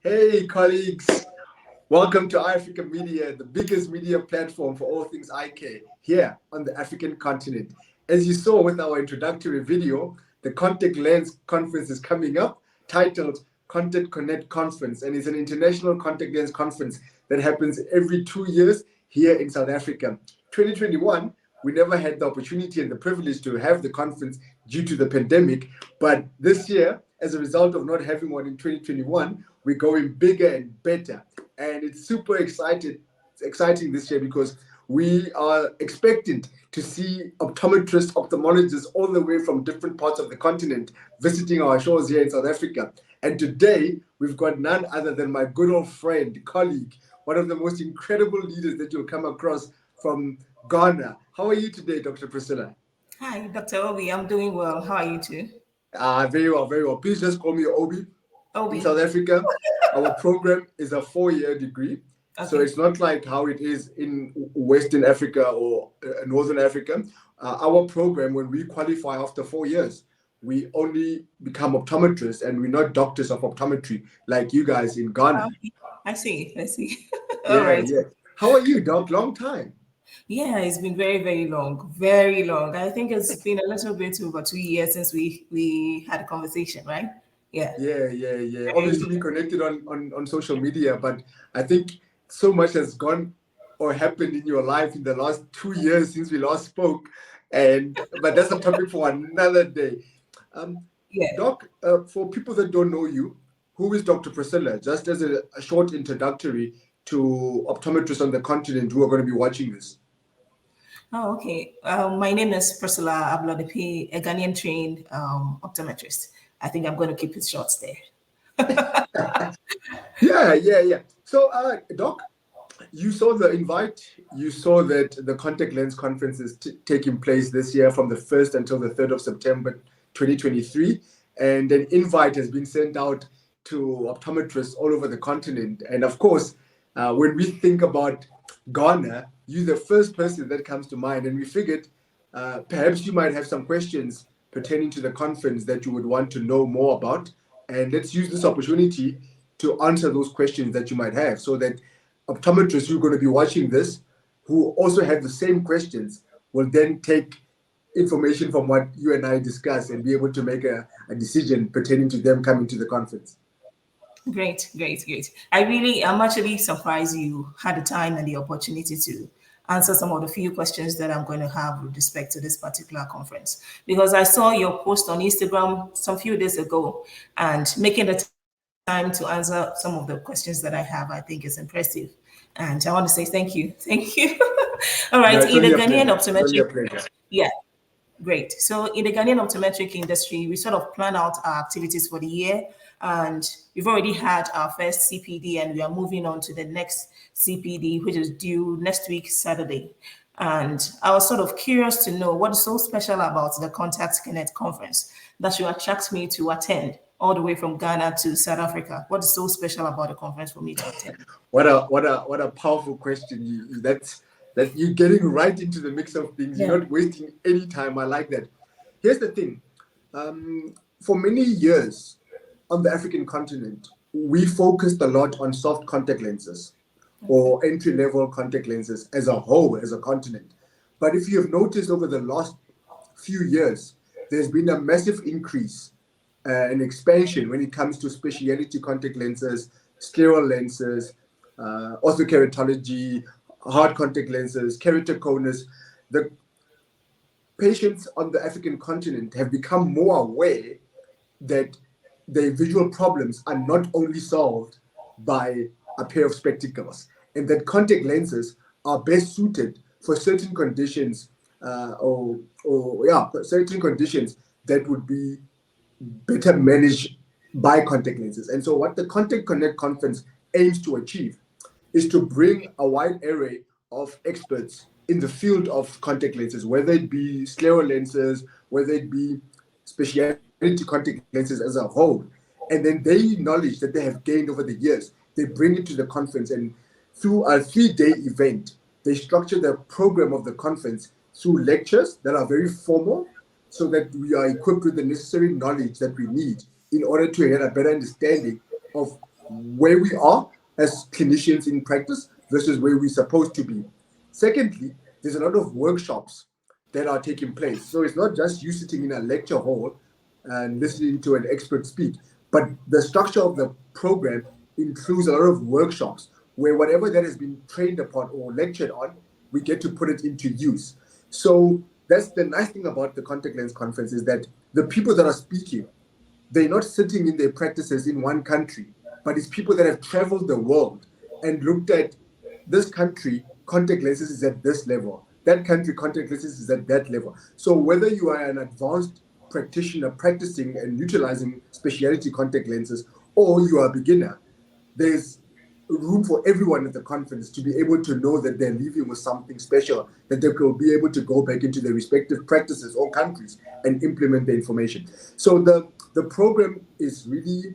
Hey, colleagues. Welcome to Africa Media, the biggest media platform for all things eyecare here on the African continent. As you saw with our introductory video, the Contact Lens Conference is coming up, titled Contact Connect Conference, and it's an international contact lens conference that happens every 2 years here in South Africa. 2021, we never had the opportunity and the privilege to have the conference due to the pandemic, but this year, as a result of not having one in 2021, we're going bigger and better. And it's super exciting this year because we are expectant to see optometrists, ophthalmologists all the way from different parts of the continent visiting our shores here in South Africa. And today, we've got none other than my good old friend, colleague, one of the most incredible leaders that you'll come across from Ghana. How are you today, Dr. Priscilla? Hi, Dr. Obi. I'm doing well. How are you too? Very well, very well. Please just call me Obi. Obi. In South Africa, our program is a 4-year degree. Okay. So it's not like how it is in Western Africa or Northern Africa. Our program, when we qualify after 4 years, we only become optometrists and we're not doctors of optometry like you guys in Ghana. I see. All right. Yeah. How are you, Doc? Long time. Yeah, it's been very, very long. Very long. I think it's been a little bit over 2 years since we had a conversation, right? Yeah. Yeah. Obviously, we connected on social media, but I think so much has gone or happened in your life in the last 2 years since we last spoke. But that's a topic for another day. Doc, for people that don't know you, who is Dr. Priscilla? Just as a short introductory to optometrists on the continent who are going to be watching this. Oh, okay. My name is Priscilla Ablodepe, a Ghanaian trained optometrist. I think I'm going to keep it short there. Yeah. So, Doc, you saw the invite. You saw that the Contact Lens Conference is taking place this year from the 1st until the 3rd of September 2023. And an invite has been sent out to optometrists all over the continent. And of course, when we think about Ghana, you're the first person that comes to mind. And we figured perhaps you might have some questions pertaining to the conference that you would want to know more about. And let's use this opportunity to answer those questions that you might have so that optometrists who are going to be watching this, who also have the same questions, will then take information from what you and I discuss and be able to make a decision pertaining to them coming to the conference. Great. I'm actually surprised you had the time and the opportunity to answer some of the few questions that I'm going to have with respect to this particular conference, because I saw your post on Instagram some few days ago, and making the time to answer some of the questions that I have, I think is impressive. And I want to say thank you. All right. In the Ghanaian optometric, yeah, great. So in the Ghanaian optometric industry, we sort of plan out our activities for the year, and we've already had our first CPD, and we are moving on to the next CPD, which is due next week, Saturday. And I was sort of curious to know what is so special about the Contact Connect conference that should attract me to attend all the way from Ghana to South Africa. What is so special about the conference for me to attend? What a powerful question. That you're getting right into the mix of things. Yeah. You're not wasting any time. I like that. Here's the thing. For many years on the African continent, we focused a lot on soft contact lenses or entry-level contact lenses as a whole, as a continent. But if you have noticed over the last few years, there's been a massive increase and expansion when it comes to specialty contact lenses, scleral lenses, orthokeratology, hard contact lenses, keratoconus. The patients on the African continent have become more aware that their visual problems are not only solved by a pair of spectacles, and that contact lenses are best suited for certain conditions, certain conditions that would be better managed by contact lenses. And so what the Contact Connect conference aims to achieve is to bring a wide array of experts in the field of contact lenses, whether it be scleral lenses, whether it be specialty contact lenses as a whole. And then the knowledge that they have gained over the years, they bring it to the conference. And through a 3-day event, they structure the program of the conference through lectures that are very formal, so that we are equipped with the necessary knowledge that we need in order to get a better understanding of where we are as clinicians in practice versus where we're supposed to be. Secondly, there's a lot of workshops that are taking place. So it's not just you sitting in a lecture hall and listening to an expert speak, but the structure of the program includes a lot of workshops where whatever that has been trained upon or lectured on, we get to put it into use. So that's the nice thing about the contact lens conference, is that the people that are speaking, they're not sitting in their practices in one country, but it's people that have traveled the world and looked at this country, contact lenses is at this level, that country, contact lenses is at that level. So whether you are an advanced practitioner practicing and utilizing specialty contact lenses, or you are a beginner, there's room for everyone at the conference to be able to know that they're leaving with something special, that they will be able to go back into their respective practices or countries and implement the information. So the program is really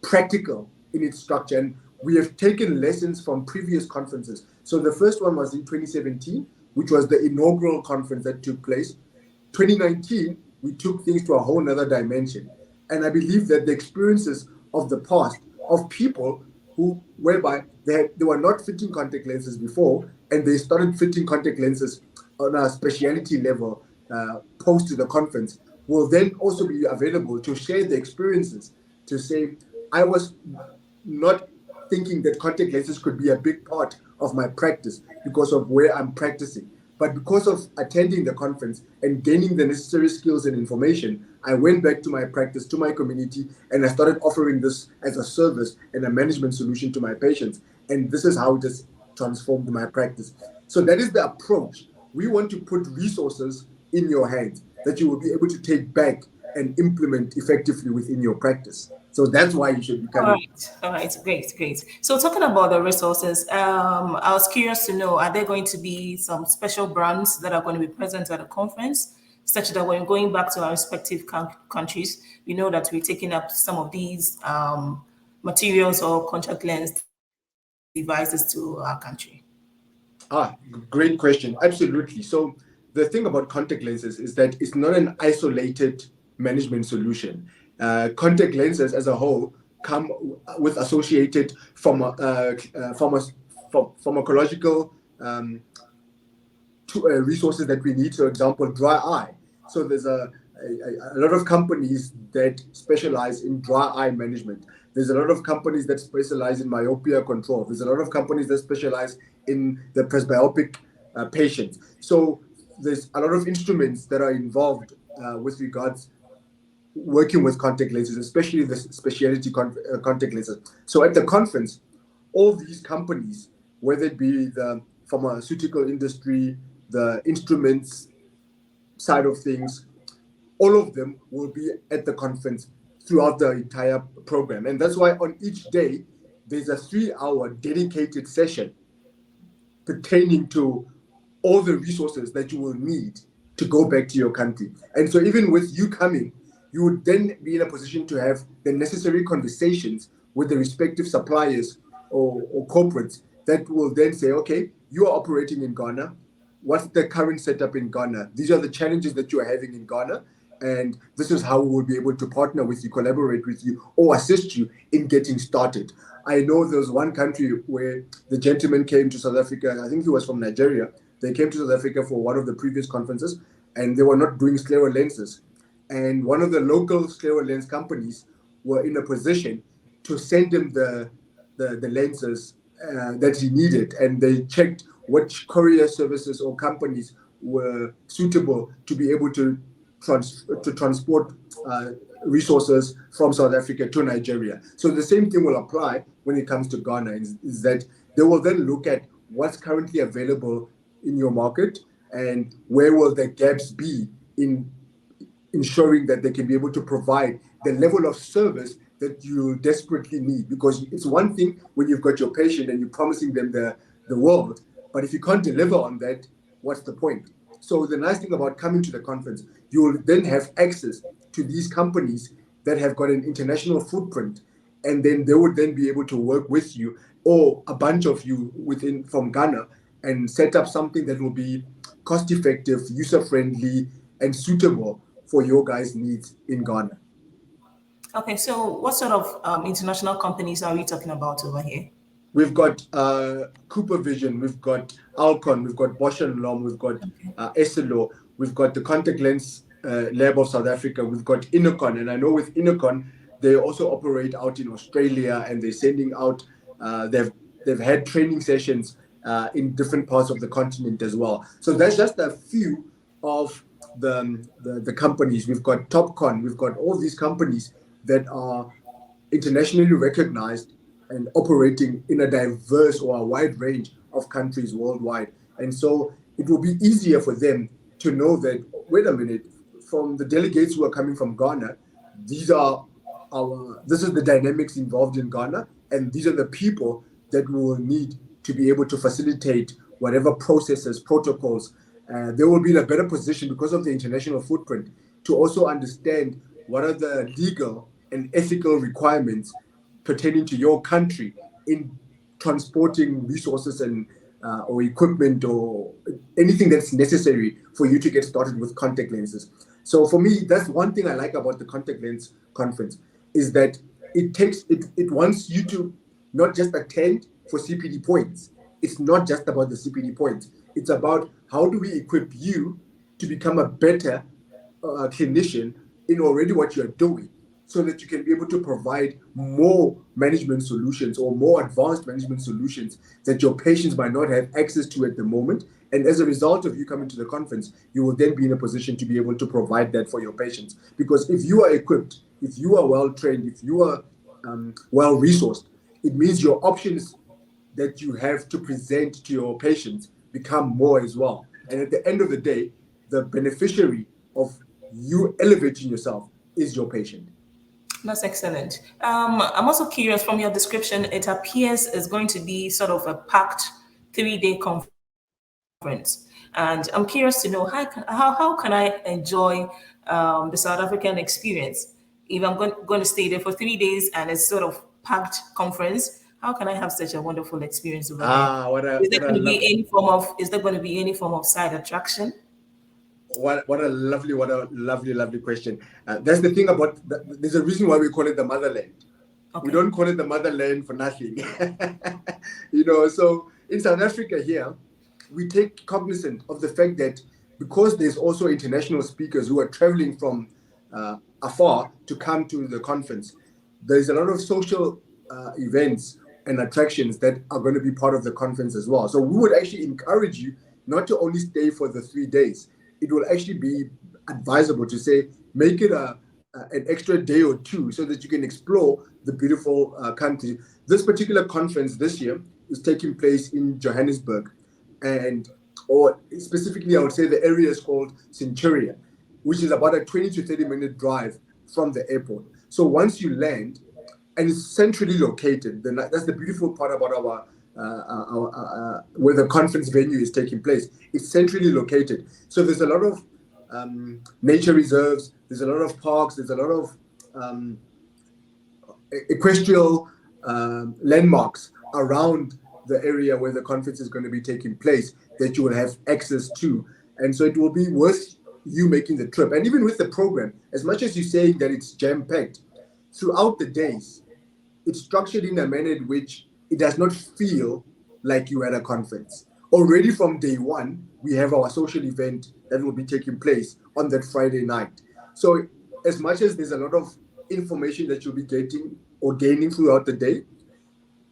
practical in its structure, and we have taken lessons from previous conferences. So the first one was in 2017, which was the inaugural conference that took place. 2019, we took things to a whole nother dimension. And I believe that the experiences of the past of people who, whereby they were not fitting contact lenses before, and they started fitting contact lenses on a specialty level post to the conference, will then also be available to share the experiences, to say, I was not thinking that contact lenses could be a big part of my practice because of where I'm practicing. But because of attending the conference and gaining the necessary skills and information, I went back to my practice, to my community, and I started offering this as a service and a management solution to my patients. And this is how it has transformed my practice. So that is the approach. We want to put resources in your hands that you will be able to take back and implement effectively within your practice. So that's why you should be coming. All right, great. So talking about the resources, I was curious to know, are there going to be some special brands that are going to be present at the conference, such that when going back to our respective countries, we know that we're taking up some of these materials or contact lens devices to our country? Great question. Absolutely. So the thing about contact lenses is that it's not an isolated management solution. Contact lenses as a whole come with associated pharmacological resources that we need. For example, dry eye. So there's a lot of companies that specialize in dry eye management. There's a lot of companies that specialize in myopia control. There's a lot of companies that specialize in the presbyopic patients. So there's a lot of instruments that are involved with regards working with contact lenses, especially the specialty contact lenses. So at the conference, all these companies, whether it be the pharmaceutical industry, the instruments side of things, all of them will be at the conference throughout the entire program. And that's why on each day, there's a 3-hour dedicated session pertaining to all the resources that you will need to go back to your country. And so even with you coming, you would then be in a position to have the necessary conversations with the respective suppliers or corporates that will then say, okay, you are operating in Ghana. What's the current setup in Ghana? These are the challenges that you are having in Ghana. And this is how we will be able to partner with you, collaborate with you, or assist you in getting started. I know there was one country where the gentleman came to South Africa. I think he was from Nigeria. They came to South Africa for one of the previous conferences, and they were not doing scleral lenses. And one of the local scleral lens companies were in a position to send him the lenses that he needed. And they checked which courier services or companies were suitable to be able to transport resources from South Africa to Nigeria. So the same thing will apply when it comes to Ghana, is that they will then look at what's currently available in your market and where will the gaps be in ensuring that they can be able to provide the level of service that you desperately need. Because it's one thing when you've got your patient and you're promising them the world, but if you can't deliver on that, what's the point? So the nice thing about coming to the conference, you will then have access to these companies that have got an international footprint, and then they would then be able to work with you or a bunch of you from Ghana and set up something that will be cost effective, user friendly, and suitable for your guys' needs in Ghana. Okay, so what sort of international companies are we talking about over here? We've got Cooper Vision, we've got Alcon, we've got Bosch and Lomb, we've got Okay. Essilor, we've got the Contact Lens Lab of South Africa, we've got Inocon, and I know with Inocon they also operate out in Australia, and they're sending out. They've had training sessions in different parts of the continent as well. So that's just a few of the companies. We've got Topcon, we've got all these companies that are internationally recognized and operating in a diverse or a wide range of countries worldwide. And so it will be easier for them to know that, wait a minute, from the delegates who are coming from Ghana, this is the dynamics involved in Ghana, and these are the people that we will need to be able to facilitate whatever processes, protocols. They will be in a better position because of the international footprint to also understand what are the legal and ethical requirements pertaining to your country in transporting resources and or equipment or anything that's necessary for you to get started with contact lenses. So for me, that's one thing I like about the contact lens conference, is that it wants you to not just attend for CPD points. It's not just about the CPD points. It's about how do we equip you to become a better clinician in already what you're doing, so that you can be able to provide more management solutions or more advanced management solutions that your patients might not have access to at the moment. And as a result of you coming to the conference, you will then be in a position to be able to provide that for your patients. Because if you are equipped, if you are well trained, if you are well resourced, it means your options that you have to present to your patients become more as well. And at the end of the day, the beneficiary of you elevating yourself is your patient. That's excellent. I'm also curious from your description, it appears it's going to be sort of a packed 3-day conference. And I'm curious to know how can I enjoy the South African experience if I'm going to stay there for 3 days and it's sort of packed conference? How can I have such a wonderful experience over there? Ah, what a Is there what a going to be love any form of is there going to be any form of side attraction? what a lovely question. That's the thing about there's a reason why we call it the motherland. We Okay. don't call it the motherland for nothing. So in South Africa here, we take cognizant of the fact that because there's also international speakers who are traveling from afar to come to the conference, there's a lot of social events and attractions that are going to be part of the conference as well. So we would actually encourage you not to only stay for the 3 days. It will actually be advisable to say, make it an extra day or two so that you can explore the beautiful country. This particular conference this year is taking place in Johannesburg, or specifically, I would say the area is called Centurion, which is about a 20 to 30-minute drive from the airport. So once you land, and it's centrally located, that's the beautiful part about our where the conference venue is taking place. It's centrally located. So there's a lot of nature reserves, there's a lot of parks, there's a lot of equestrial landmarks around the area where the conference is going to be taking place that you will have access to. And so it will be worth you making the trip. And even with the program, as much as you're saying that it's jam-packed, throughout the days, it's structured in a manner in which it does not feel like you're at a conference. Already from day one, we have our social event that will be taking place on that Friday night. So as much as there's a lot of information that you'll be getting or gaining throughout the day,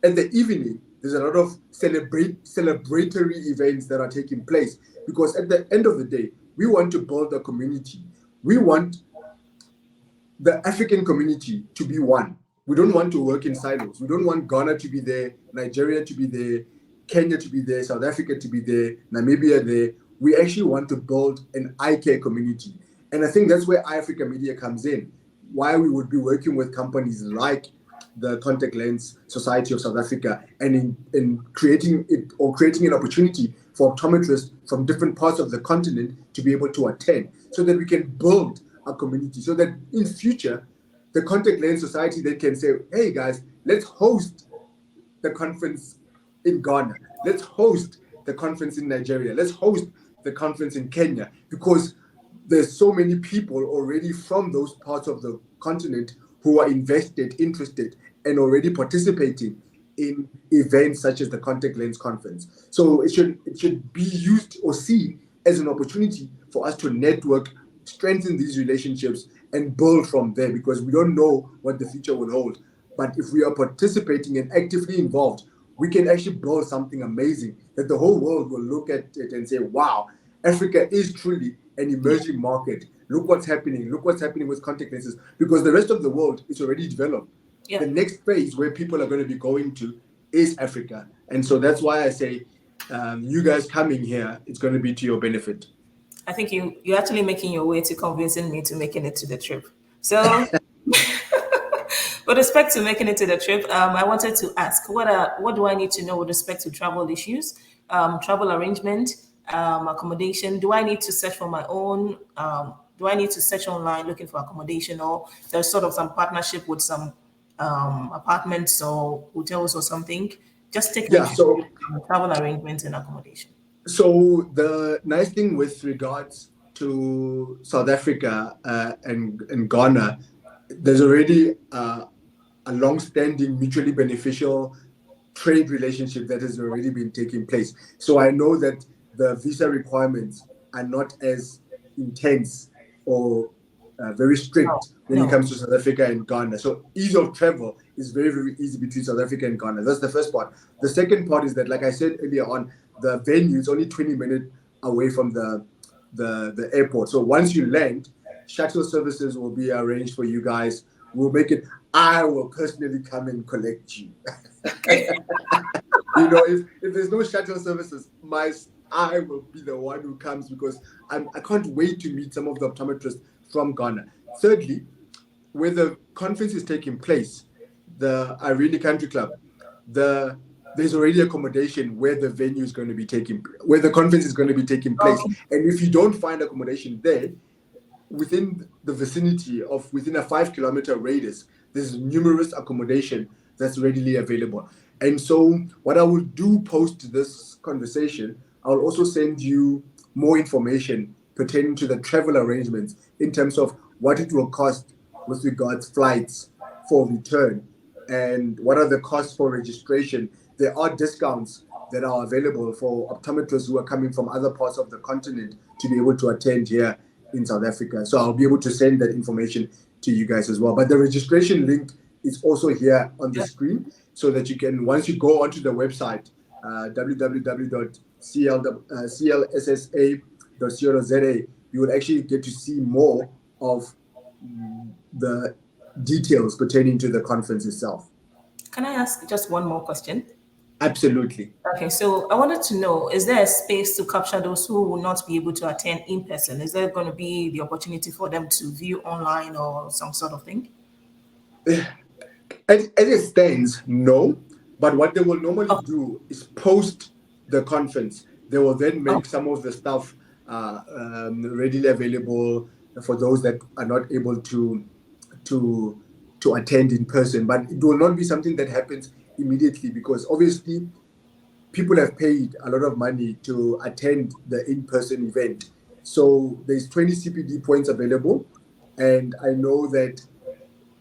at the evening, there's a lot of celebratory events that are taking place, because at the end of the day, we want to build a community. We want the African community to be one. We don't want to work in silos. We don't want Ghana to be there, Nigeria to be there, Kenya to be there, South Africa to be there, Namibia there. We actually want to build an eye care community. And I think that's where iAfrica Media comes in. Why we would be working with companies like the Contact Lens Society of South Africa, and in creating an opportunity for optometrists from different parts of the continent to be able to attend, so that we can build a community, so that in future, the Contact Lens Society, they can say, hey guys, let's host the conference in Ghana. Let's host the conference in Nigeria. Let's host the conference in Kenya, because there's so many people already from those parts of the continent who are invested, interested, and already participating in events such as the Contact Lens Conference. So it should be used or seen as an opportunity for us to network, strengthen these relationships, and build from there, because we don't know what the future will hold. But if we are participating and actively involved, we can actually build something amazing that the whole world will look at it and say, wow, Africa is truly an emerging market. Look what's happening. Look what's happening with contact lenses, because the rest of the world is already developed. Yeah. The next phase where people are going to be going to is Africa. And so that's why I say, you guys coming here, it's going to be to your benefit. I think you're actually making your way to convincing me to making it to the trip. So, with respect to making it to the trip, I wanted to ask, what do I need to know with respect to travel issues, travel arrangement, accommodation? Do I need to search for my own? Do I need to search online looking for accommodation, or there's sort of some partnership with some apartments or hotels or something? Just take me through travel arrangements and accommodation. So the nice thing with regards to South Africa and Ghana, there's already a long-standing, mutually beneficial trade relationship that has already been taking place. So I know that the visa requirements are not as intense or very strict when it comes to South Africa and Ghana. So ease of travel is very, very easy between South Africa and Ghana. That's the first part. The second part is that, like I said earlier on, the venue is only 20 minutes away from the airport. So once you land, shuttle services will be arranged for you guys. We'll make it. I will personally come and collect you. You know, if there's no shuttle services, I will be the one who comes, because I can't wait to meet some of the optometrists from Ghana. Thirdly, where the conference is taking place, the Irene Country Club, there's already accommodation where the venue is going to be where the conference is going to be taking place. And if you don't find accommodation there, within the vicinity of within a 5-kilometer radius, there's numerous accommodation that's readily available. And so what I will do post this conversation, I'll also send you more information pertaining to the travel arrangements in terms of what it will cost with regards flights for return and what are the costs for registration. There are discounts that are available for optometrists who are coming from other parts of the continent to be able to attend here in South Africa. So I'll be able to send that information to you guys as well. But the registration link is also here on the screen, so that you can, once you go onto the website, www.clssa.co.za, you will actually get to see more of the details pertaining to the conference itself. Can I ask just one more question? Absolutely. Okay, so I wanted to know, is there a space to capture those who will not be able to attend in person? Is there going to be the opportunity for them to view online or some sort of thing? As it stands, no. But what they will normally do is post the conference. They will then make some of the stuff readily available for those that are not able to attend in person. But it will not be something that happens immediately, because obviously people have paid a lot of money to attend the in-person event. So there's 20 CPD points available, and I know that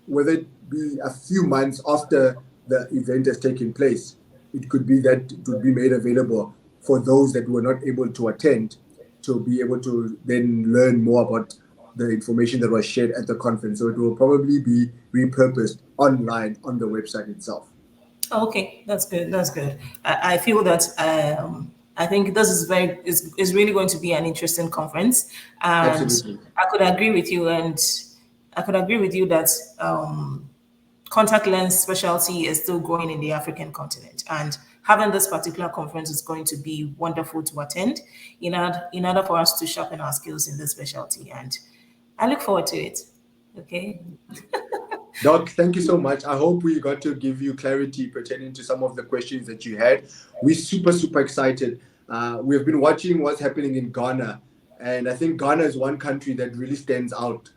whether it be a few months after the event has taken place, it could be that it would be made available for those that were not able to attend, to be able to then learn more about the information that was shared at the conference. So it will probably be repurposed online on the website itself. Okay, that's good. That's good. I feel that I think this is really going to be an interesting conference, and Absolutely. I could agree with you, that contact lens specialty is still growing in the African continent, and having this particular conference is going to be wonderful to attend in order for us to sharpen our skills in this specialty, and I look forward to it. Okay. Doc, thank you so much. I hope we got to give you clarity pertaining to some of the questions that you had. We're super, super excited. We've been watching what's happening in Ghana, and I think Ghana is one country that really stands out,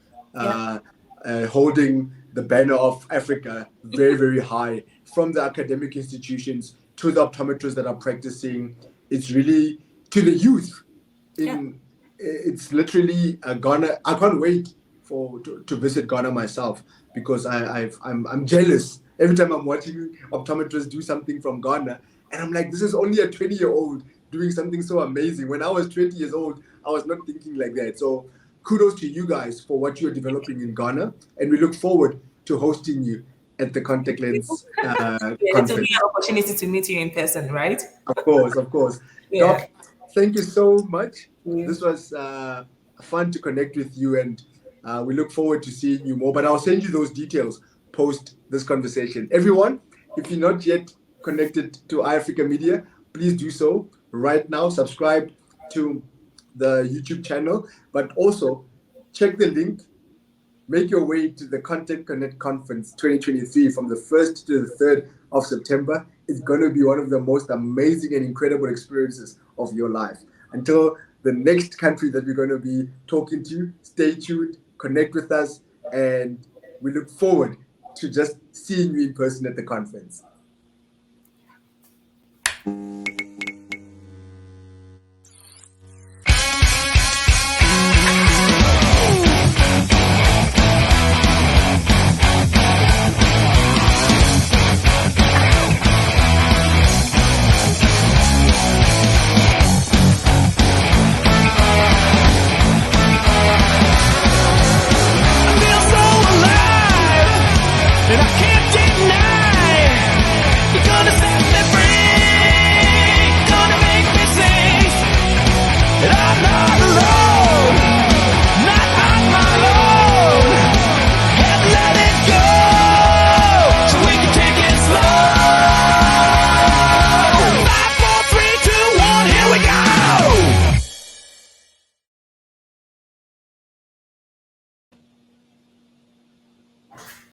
holding the banner of Africa very, very high, from the academic institutions to the optometrists that are practicing. It's really to the youth. It's literally Ghana. I can't wait to visit Ghana myself, because I'm jealous every time I'm watching optometrists do something from Ghana, and I'm like, this is only a 20-year-old doing something so amazing. When I was 20 years old, I was not thinking like that. So kudos to you guys for what you're developing in Ghana, and we look forward to hosting you at the Contact Lens Yeah, it will be conference. an opportunity to meet you in person, right? Of course, of course. Yeah. Doc, thank you so much. Yeah. This was fun to connect with you, and we look forward to seeing you more. But I'll send you those details post this conversation. Everyone, if you're not yet connected to iAfrica Media, please do so right now. Subscribe to the YouTube channel, but also check the link. Make your way to the Content Connect Conference 2023 from the 1st to the 3rd of September. It's going to be one of the most amazing and incredible experiences of your life. Until the next country that we're going to be talking to, stay tuned, connect with us, and we look forward to just seeing you in person at the conference.